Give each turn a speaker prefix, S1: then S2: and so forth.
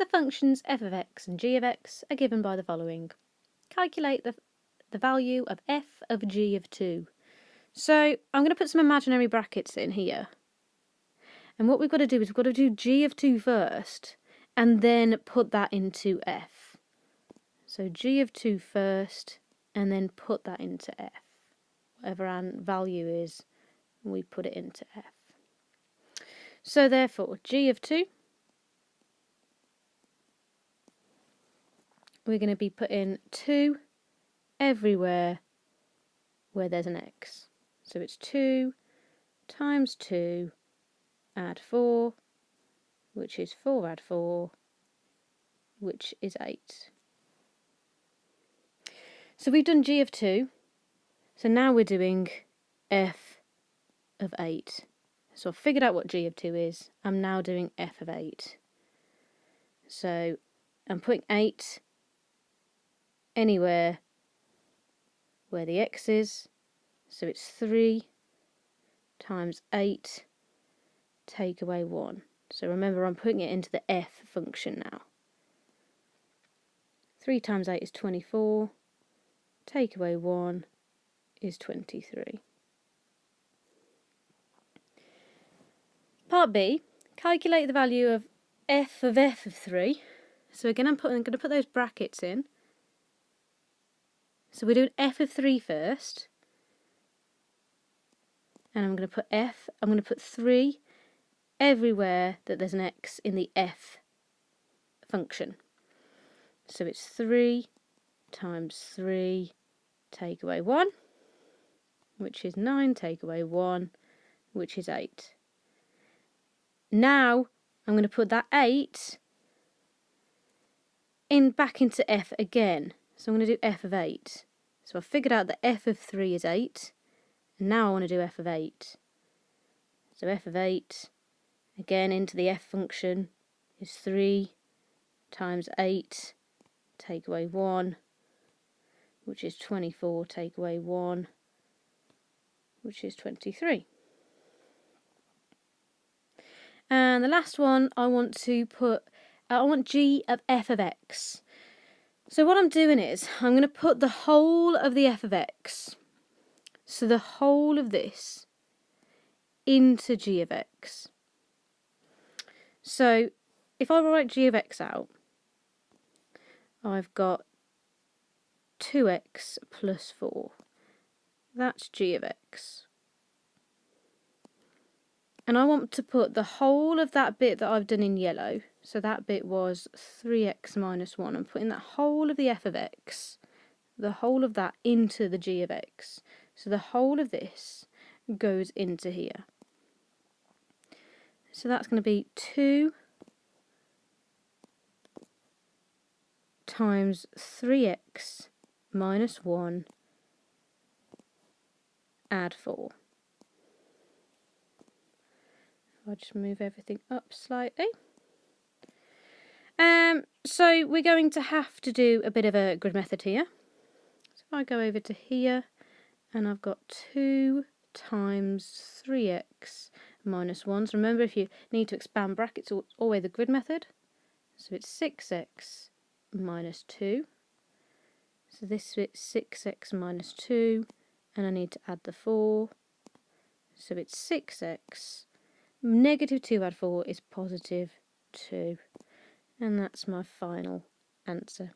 S1: The functions f of x and g of x are given by the following. Calculate the value of f of g of 2. So I'm going to put some imaginary brackets in here. And what we've got to do is we've got to do g of 2 first and then put that into f. So g of 2 first and then put that into f. Whatever our value is, we put it into f. So therefore, g of 2, we're going to be putting 2 everywhere where there's an x. So it's 2 times 2 add 4, which is 4 add 4, which is 8. So we've done g of 2, so now we're doing f of 8. So I've figured out what g of 2 is, I'm now doing f of 8. So I'm putting 8 anywhere where the x is, so it's 3 times 8, take away 1. So remember, I'm putting it into the f function now. 3 times 8 is 24, take away 1 is 23. Part B, calculate the value of f of 3. So again, I'm going to put those brackets in. So we're doing f of 3 first. And I'm going to put 3 everywhere that there's an x in the f function. So it's 3 times 3, take away 1, which is 9, take away 1, which is 8. Now I'm going to put that 8 back into f again. So I'm going to do f of 8. So I've figured out that f of 3 is 8, and now I want to do f of 8. So f of 8, again into the f function, is 3 times 8, take away 1, which is 24, take away 1, which is 23. And the last one, I want g of f of x. So what I'm doing is, I'm going to put the whole of the f of x, so the whole of this, into g of x. So if I write g of x out, I've got 2x plus 4. That's g of x. And I want to put the whole of that bit that I've done in yellow, so that bit was 3x minus 1. I'm putting that whole of the f of x, the whole of that into the g of x. So the whole of this goes into here. So that's going to be 2 times 3x minus 1 add 4. I'll just move everything up slightly. So we're going to have to do a bit of a grid method here. So if I go over to here, and I've got 2 times 3x minus 1. So remember, if you need to expand brackets, always the grid method. So it's 6x minus 2. So this is 6x minus 2, and I need to add the 4. So it's 6x. Negative 2 add 4 is positive 2. And that's my final answer.